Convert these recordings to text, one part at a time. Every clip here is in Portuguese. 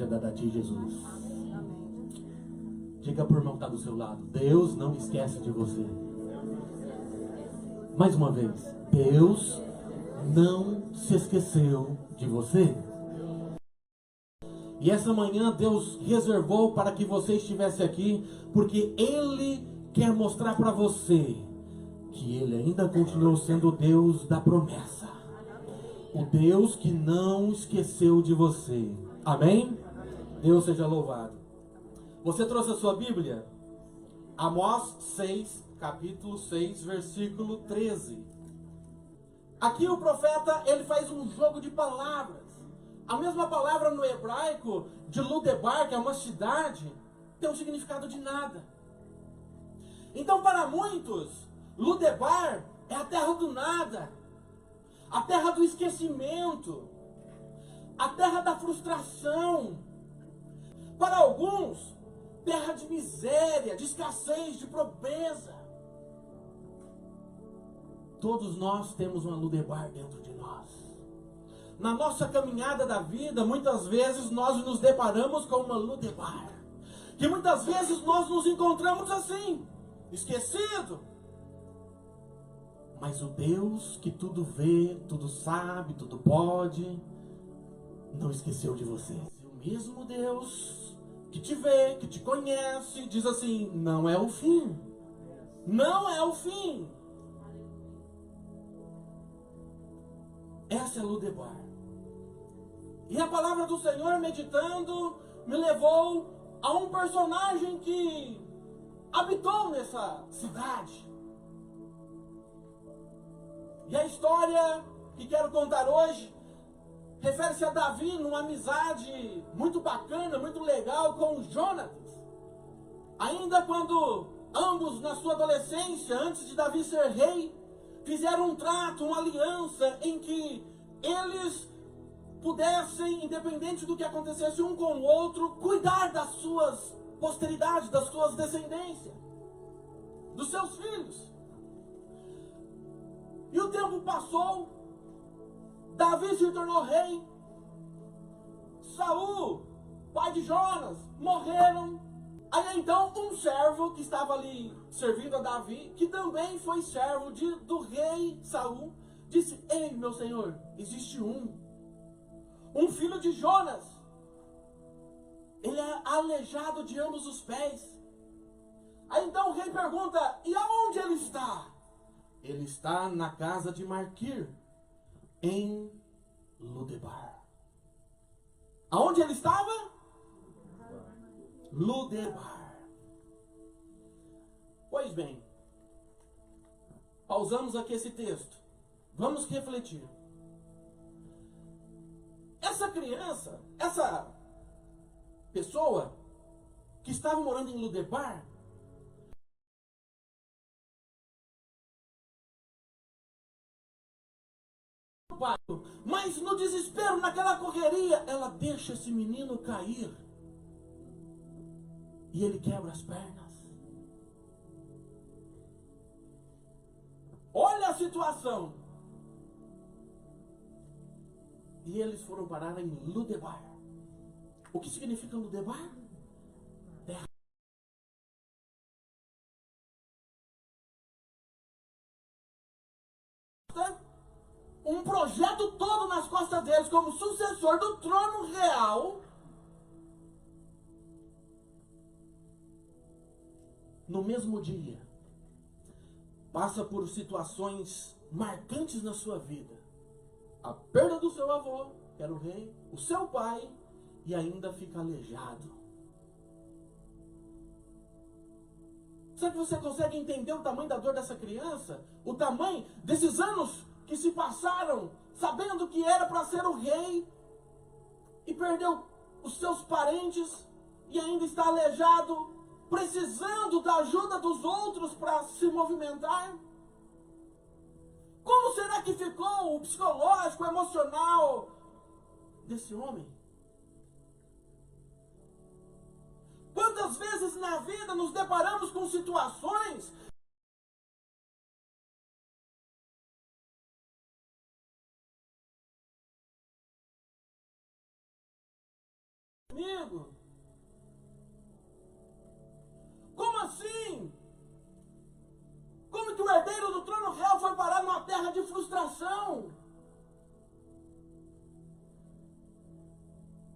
seja dada a ti, Jesus. Diga para o irmão que está do seu lado: Deus não esquece de você. Mais uma vez, Deus não se esqueceu de você. E essa manhã Deus reservou para que você estivesse aqui, porque Ele quer mostrar para você que Ele ainda continua sendo o Deus da promessa. O Deus que não esqueceu de você. Amém? Deus seja louvado. Você trouxe a sua Bíblia? Amós 6, capítulo 6, versículo 13. Aqui o profeta, ele faz um jogo de palavras. A mesma palavra no hebraico de Ludebar, que é uma cidade, tem um significado de nada. Então, para muitos, Ludebar é a terra do nada, a terra do esquecimento, a terra da frustração. Para alguns, terra de miséria, de escassez, de pobreza. Todos nós temos uma Ludebar dentro de nós. Na nossa caminhada da vida, muitas vezes nós nos deparamos com uma Ludebar. Que muitas vezes nós nos encontramos assim, esquecido. Mas o Deus que tudo vê, tudo sabe, tudo pode, não esqueceu de você. O mesmo Deus que te vê, que te conhece, diz assim: não é o fim. Não é o fim. Essa é a Ludebar. E a palavra do Senhor, meditando, me levou a um personagem que habitou nessa cidade. E a história que quero contar hoje refere-se a Davi numa amizade muito bacana, muito legal com Jonatas. Ainda quando ambos, na sua adolescência, antes de Davi ser rei, fizeram um trato, uma aliança em que eles pudessem, independente do que acontecesse um com o outro, cuidar das suas posteridades, das suas descendências, dos seus filhos. E o tempo passou, Davi se tornou rei, Saul, pai de Jonas, morreram. Aí então um servo que estava ali servindo a Davi, que também foi servo do rei Saul, disse: ei, meu senhor, existe um filho de Jonas. Ele é aleijado de ambos os pés. Aí então o rei pergunta: e aonde ele está? Ele está na casa de Maquir, em Ludebar. Aonde ele estava? Ludebar. Pois bem, pausamos aqui esse texto. Vamos refletir. Essa criança, essa pessoa que estava morando em Ludebar, mas no desespero, naquela correria, ela deixa esse menino cair e ele quebra as pernas. Olha a situação. E eles foram parar em Ludebar. O que significa Ludebar? Terra. Um projeto todo nas costas deles como sucessor do trono real. No mesmo dia, passa por situações marcantes na sua vida. A perda do seu avô, que era o rei, o seu pai, e ainda fica aleijado. Será que você consegue entender o tamanho da dor dessa criança? O tamanho desses anos que se passaram, sabendo que era para ser o rei, e perdeu os seus parentes, e ainda está aleijado, precisando da ajuda dos outros para se movimentar? Como será que ficou o psicológico, o emocional desse homem? Quantas vezes na vida nos deparamos com situações comigo? Como assim? Como que o herdeiro do trono real foi parar numa terra de frustração?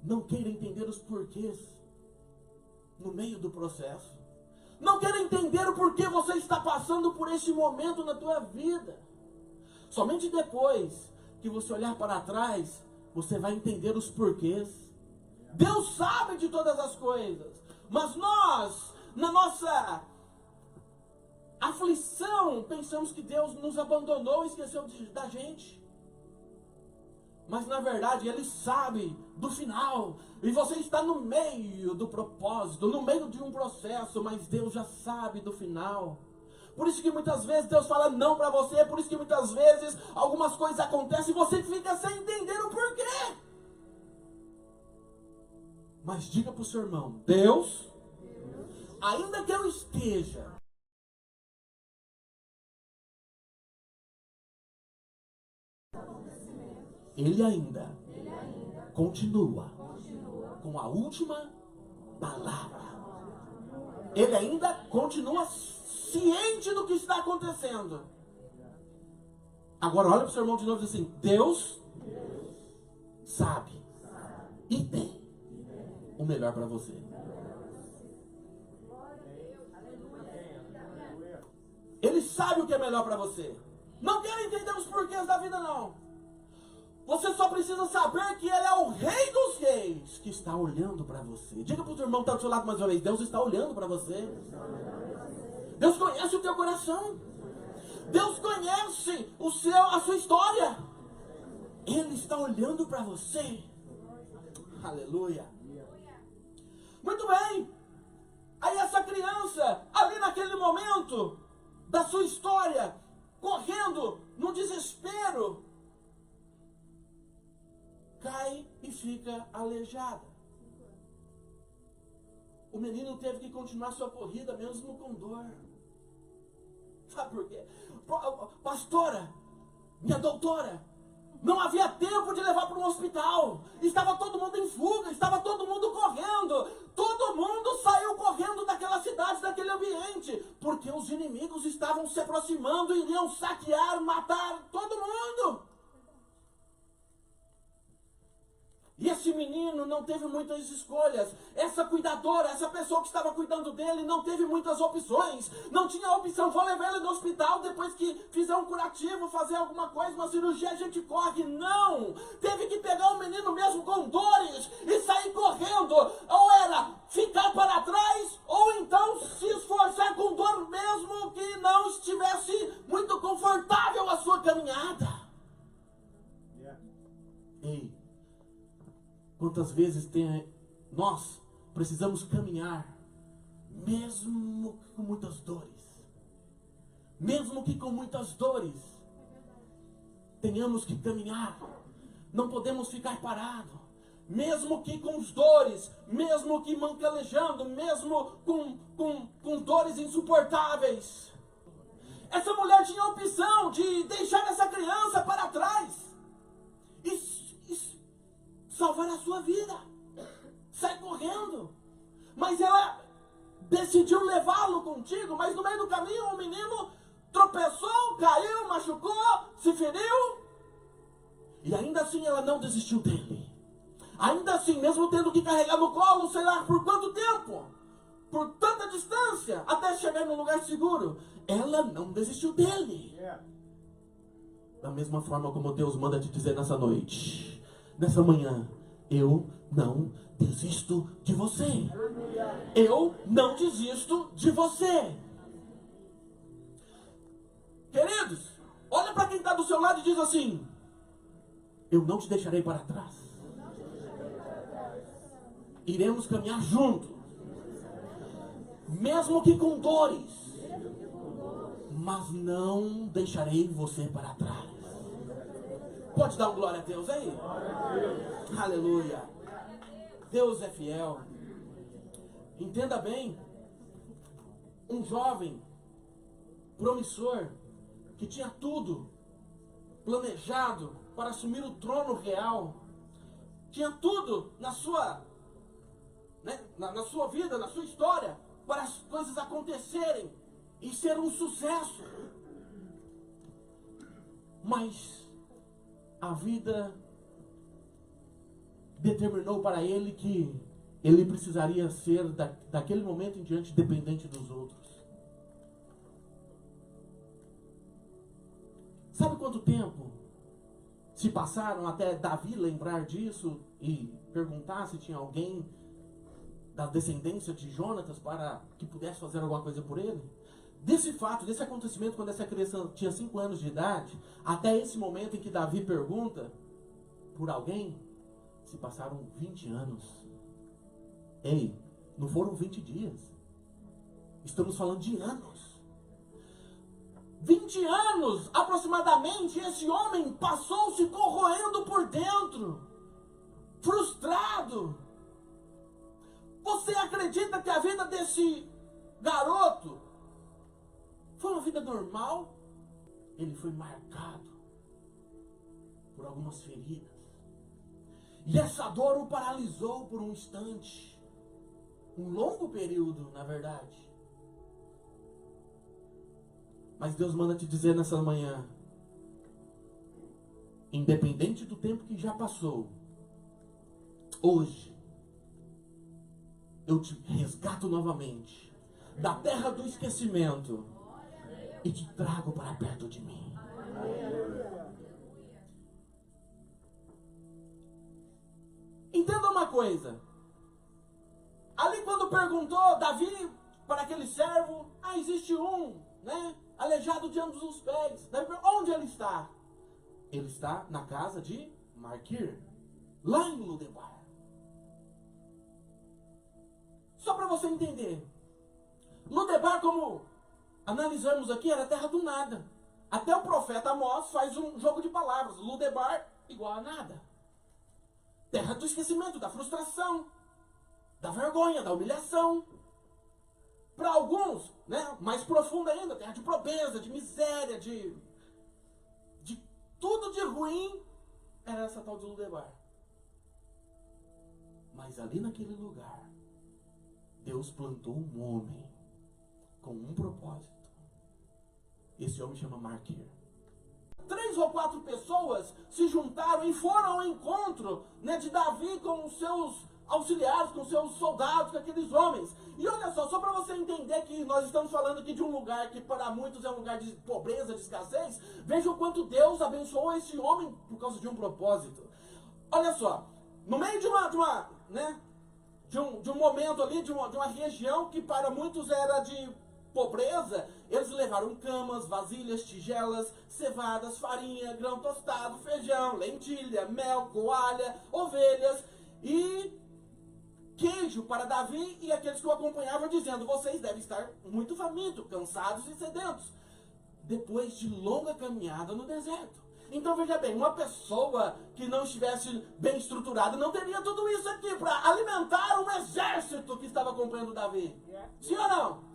Não queira entender os porquês no meio do processo. Não queira entender o porquê você está passando por esse momento na tua vida. Somente depois que você olhar para trás, você vai entender os porquês. Deus sabe de todas as coisas, mas nós, na nossa aflição, pensamos que Deus nos abandonou e esqueceu da gente. Mas na verdade Ele sabe do final. E você está no meio do propósito, no meio de um processo, mas Deus já sabe do final. Por isso que muitas vezes Deus fala não para você. Por isso que muitas vezes algumas coisas acontecem e você fica sem entender o porquê. Mas diga para o seu irmão: Deus, ainda que eu esteja Ele ainda continua com a última palavra. Ele ainda continua ciente do que está acontecendo. Agora olha para o seu irmão de novo e diz assim: Deus sabe e tem o melhor para você. Ele sabe o que é melhor para você. Não quero entender os porquês da vida, não. Você só precisa saber que Ele é o Rei dos Reis, que está olhando para você. Diga para o seu irmão que está do seu lado mais uma vez: Deus está olhando para você. Deus conhece o teu coração. Deus conhece a sua história. Ele está olhando para você. Aleluia. Muito bem. Aí essa criança, ali naquele momento da sua história, correndo no desespero, cai e fica aleijada. O menino teve que continuar sua corrida mesmo com dor. Sabe por quê? Pastora, minha doutora, não havia tempo de levar para um hospital. Estava todo mundo em fuga, estava todo mundo correndo. Todo mundo saiu correndo daquela cidade, daquele ambiente, porque os inimigos estavam se aproximando e iriam saquear, matar todo mundo. E esse menino não teve muitas escolhas. Essa cuidadora, essa pessoa que estava cuidando dele, não teve muitas opções. Não tinha opção. Vou levar ele no hospital depois que fizer um curativo, fazer alguma coisa, uma cirurgia, a gente corre. Não! Teve que pegar o menino mesmo com dores e sair correndo. Ou era ficar para trás, ou então se esforçar com dor mesmo que não estivesse muito confortável a sua caminhada. Ei! Quantas vezes nós precisamos caminhar, mesmo que com muitas dores. Mesmo que com muitas dores, tenhamos que caminhar. Não podemos ficar parados. Mesmo que com dores, mesmo que mancalejando, mesmo com dores insuportáveis. Essa mulher tinha a opção de deixar essa criança para trás e salvar a sua vida, sai correndo, mas ela decidiu levá-lo contigo. Mas no meio do caminho o menino tropeçou, caiu, machucou, se feriu, e ainda assim ela não desistiu dele. Ainda assim, mesmo tendo que carregar no colo, sei lá por quanto tempo, por tanta distância, até chegar num lugar seguro, ela não desistiu dele. Da mesma forma como Deus manda te dizer nessa noite, nessa manhã: eu não desisto de você. Eu não desisto de você. Queridos, olha para quem está do seu lado e diz assim: eu não te deixarei para trás. Iremos caminhar juntos, mesmo que com dores, mas não deixarei você para trás. Pode dar um glória a Deus aí? Aleluia. Deus é fiel. Entenda bem. Um jovem promissor que tinha tudo planejado para assumir o trono real, tinha tudo na sua né, na sua vida, na sua história, para as coisas acontecerem e ser um sucesso. Mas a vida determinou para ele que ele precisaria ser, daquele momento em diante, dependente dos outros. Sabe quanto tempo se passaram até Davi lembrar disso e perguntar se tinha alguém da descendência de Jonatas para que pudesse fazer alguma coisa por ele? Desse fato, desse acontecimento, quando essa criança tinha 5 anos de idade, até esse momento em que Davi pergunta por alguém, se passaram 20 anos. Ei, não foram 20 dias. Estamos falando de anos. 20 anos, aproximadamente, esse homem passou se corroendo por dentro. Frustrado. Você acredita que a vida desse garoto foi uma vida normal? Ele foi marcado por algumas feridas. E essa dor o paralisou por um instante. Um longo período, na verdade. Mas Deus manda te dizer nessa manhã, independente do tempo que já passou, hoje, eu te resgato novamente da terra do esquecimento e te trago para perto de mim. Entenda uma coisa. Ali quando perguntou Davi para aquele servo, existe um, né, aleijado de ambos os pés. Davi perguntou, onde ele está? Ele está na casa de Maquir, lá em Lodebar. Só para você entender, Lodebar, como analisamos aqui, era a terra do nada. Até o profeta Amós faz um jogo de palavras. Lodebar igual a nada. Terra do esquecimento, da frustração, da vergonha, da humilhação. Para alguns, né, mais profunda ainda, terra de pobreza, de miséria, de tudo de ruim, era essa tal de Lodebar. Mas ali naquele lugar, Deus plantou um homem com um propósito. Esse homem chama Maquir. 3 ou 4 pessoas se juntaram e foram ao encontro, né, de Davi com os seus auxiliares, com seus soldados, com aqueles homens. E olha só para você entender que nós estamos falando aqui de um lugar que para muitos é um lugar de pobreza, de escassez. Veja o quanto Deus abençoou esse homem por causa de um propósito. Olha só, no meio de um momento ali, de uma região que para muitos era de pobreza, eles levaram camas, vasilhas, tigelas, cevadas, farinha, grão tostado, feijão, lentilha, mel, coalha, ovelhas e queijo para Davi e aqueles que o acompanhavam, dizendo, vocês devem estar muito famintos, cansados e sedentos, depois de longa caminhada no deserto. Então veja bem, uma pessoa que não estivesse bem estruturada não teria tudo isso aqui para alimentar um exército que estava acompanhando Davi. Sim ou não?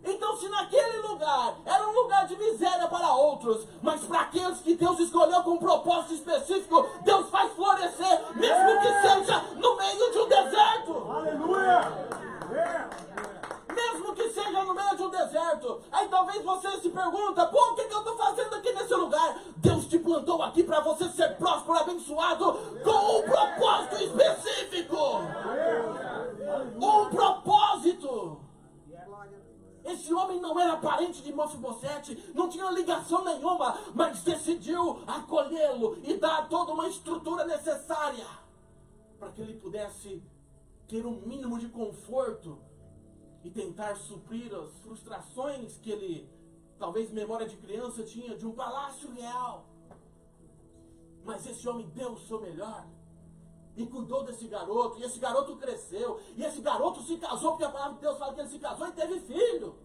Então, se naquele lugar era um lugar de miséria para outros, mas para aqueles que Deus escolheu com um propósito específico, Deus faz florescer, mesmo que seja no meio de um deserto. Aleluia! Mesmo que seja no meio de um deserto. Aí talvez você se pergunta, o que eu estou fazendo aqui nesse lugar? Deus te plantou aqui para você ser próspero, abençoado, com um propósito específico. Um propósito. Esse homem não era parente de Mefibosete, não tinha ligação nenhuma, mas decidiu acolhê-lo e dar toda uma estrutura necessária para que ele pudesse ter um mínimo de conforto e tentar suprir as frustrações que ele, talvez memória de criança, tinha de um palácio real. Mas esse homem deu o seu melhor e cuidou desse garoto, e esse garoto cresceu, e esse garoto se casou, porque a palavra de Deus fala que ele se casou e teve filho.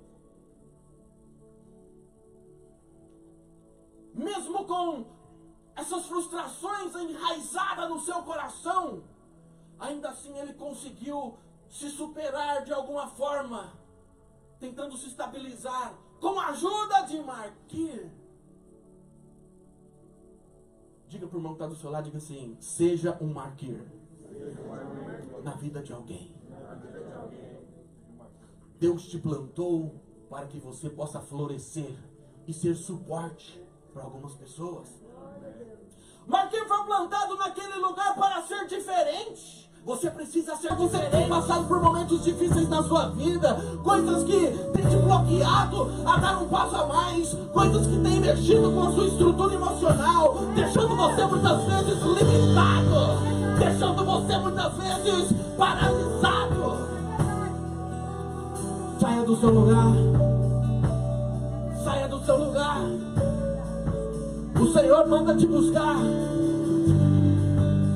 Mesmo com essas frustrações enraizadas no seu coração, ainda assim ele conseguiu se superar de alguma forma, tentando se estabilizar, com a ajuda de Maquir. Diga para o irmão que está do seu lado, diga assim, seja um Maquir na vida de alguém. Deus te plantou para que você possa florescer e ser suporte para algumas pessoas. Marquinhos foi plantado naquele lugar para ser diferente. Você precisa ser diferente. Você tem passado por momentos difíceis na sua vida, coisas que têm te bloqueado a dar um passo a mais, coisas que têm mexido com a sua estrutura emocional, deixando você muitas vezes limitado, deixando você muitas vezes paralisado. Saia do seu lugar. Saia do seu lugar. O Senhor manda te buscar.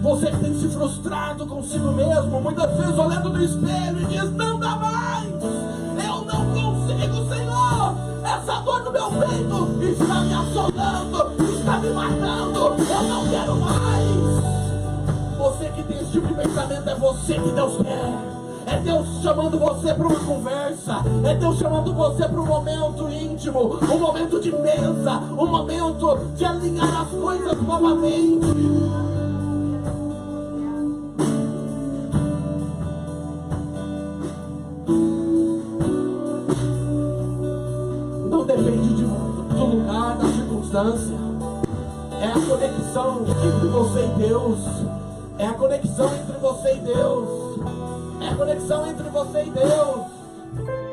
Você que tem se frustrado consigo mesmo, muitas vezes olhando no espelho e diz: não dá mais, eu não consigo, Senhor, essa dor no meu peito está me assolando, está me matando, eu não quero mais. Você que tem esse tipo de pensamento, é você que Deus quer. É Deus chamando você para uma conversa. É Deus chamando você para um momento íntimo, um momento de mesa, um momento de alinhar as coisas novamente. Não depende do lugar, da circunstância. É a conexão entre você e Deus. É a conexão entre você e Deus. É a conexão entre você e Deus.